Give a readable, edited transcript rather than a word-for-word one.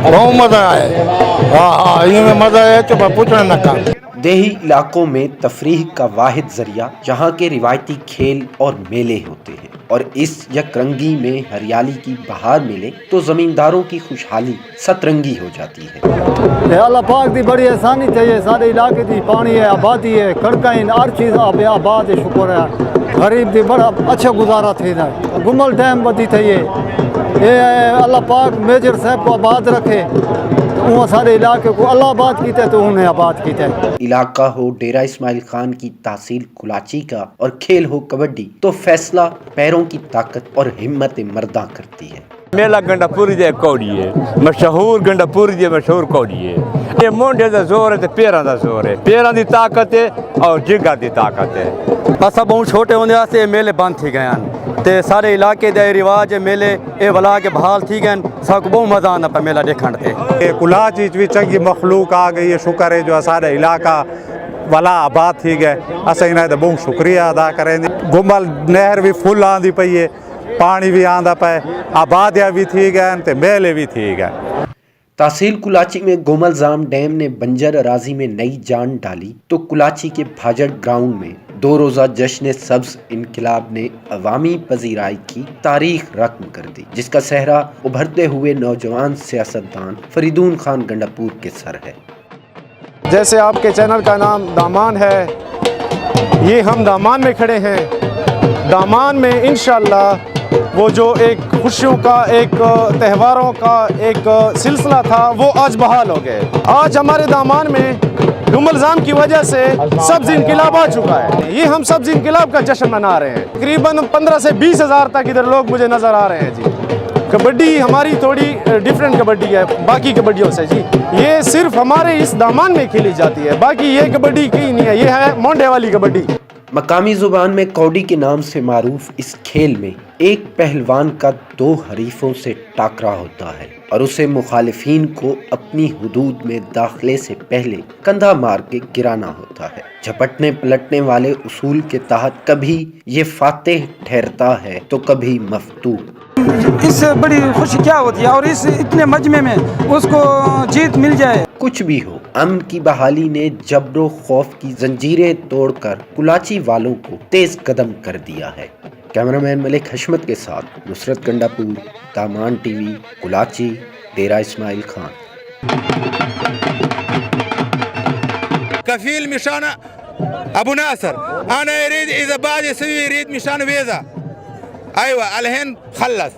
بہت مزہ آئے. ہاں ان میں مزہ ہے تو پوچھنا نہ کام. دیہی علاقوں میں تفریح کا واحد ذریعہ جہاں کے روایتی کھیل اور میلے ہوتے ہیں، اور اس یک رنگی میں ہریالی کی بہار ملے تو زمینداروں کی خوشحالی سترنگی ہو جاتی ہے. اللہ پاک دی بڑی احسانی چاہیے سارے علاقے دی، پانی ہے، آبادی ہے، کڑکیں ہر چیز آباد ہے، شکر ہے. غریب دی بڑا اچھا گزارا تھی ہے. گمل ڈیم بدی تھی یہ اللہ پاک میجر صاحب کو آباد رکھے. وہ سارے علاقے کو اللہ آباد کیتے تو انہیں آباد کیتے. علاقہ ہو ڈیرہ اسماعیل خان کی تحصیل کلاچی کا اور کھیل ہو کبڈی تو فیصلہ پیروں کی طاقت اور ہمت مرداں کرتی ہے. میلہ گنڈا پوری دے کوڑی ہے، مشہور گنڈا پوری دے مشہور کوڑی ہے. یہ مونڈے دا زور ہے تے پیراں دا زور ہے، پیراں دی طاقت ہے اور جگر دی طاقت ہے. اساں بہت چھوٹے ہوندے واسطے میلے بند تھی گئے تے سارے علاقے دے رواج میلے اے ولا کے بحال تھی گئے. سب کو بہت مزہ آنا پہ میلہ دیکھن تے. کلاچی بھی چنگی مخلوق آ گئی ہے، شکر ہے جو سارے علاقہ ولا آباد تھی گئے. اساں انہاں دا بہت شکریہ ادا کریں. گمل نہر بھی فل آندی پئی ہے، پانی بھی آندا پے، آبادیاں بھی تھی گئے تے میلے بھی تھی گئے. تحصیل کلاچی میں گومل زام ڈیم نے بنجر اراضی میں نئی جان ڈالی تو کلاچی کے بھاجڑ گراؤنڈ میں 2 روزہ جشن سبز انقلاب نے عوامی پذیرائی کی تاریخ رقم کر دی، جس کا صحرا ابھرتے ہوئے نوجوان سیاستدان فریدون خان گنڈاپور کے سر ہے. جیسے آپ کے چینل کا نام دامان ہے، یہ ہم دامان میں کھڑے ہیں. دامان میں انشاءاللہ وہ جو ایک خوشیوں کا، ایک تہواروں کا ایک سلسلہ تھا وہ آج بحال ہو گئے. آج ہمارے دامان میں گمل زام کی وجہ سے سبز انقلاب آ چکا ہے. یہ ہم سبز انقلاب کا جشن منا رہے ہیں. تقریباً 15 سے 20 ہزار تک ادھر لوگ مجھے نظر آ رہے ہیں جی. کبڈی ہماری تھوڑی ڈیفرنٹ کبڈی ہے باقی کبڈیوں سے جی. یہ صرف ہمارے اس دامان میں کھیلی جاتی ہے، باقی یہ کبڈی کی نہیں ہے، یہ ہے مونڈے والی کبڈی. مقامی زبان میں کوڈی کے نام سے معروف اس کھیل میں ایک پہلوان کا 2 حریفوں سے ٹاکرا ہوتا ہے اور اسے مخالفین کو اپنی حدود میں داخلے سے پہلے کندھا مار کے گرانا ہوتا ہے. جھپٹنے پلٹنے والے اصول کے تحت کبھی یہ فاتح ٹھہرتا ہے تو کبھی مفتوح. اس سے بڑی خوشی کیا ہوتی ہے اور اس اتنے مجمع میں اس کو جیت مل جائے. کچھ بھی ہو، امن کی بحالی نے جبر و خوف کی زنجیریں توڑ کر کلاچی والوں کو تیز قدم کر دیا ہے. کیمرامین ملک حشمت کے ساتھ نصرت گنڈاپور، دامان ٹی وی، کلاچی، ڈیرہ اسماعیل خان. كفيل مشان ابو ناصر، انا اريد اذا بعد يسوي يريد مشان فيزا. ايوه الحين خلص.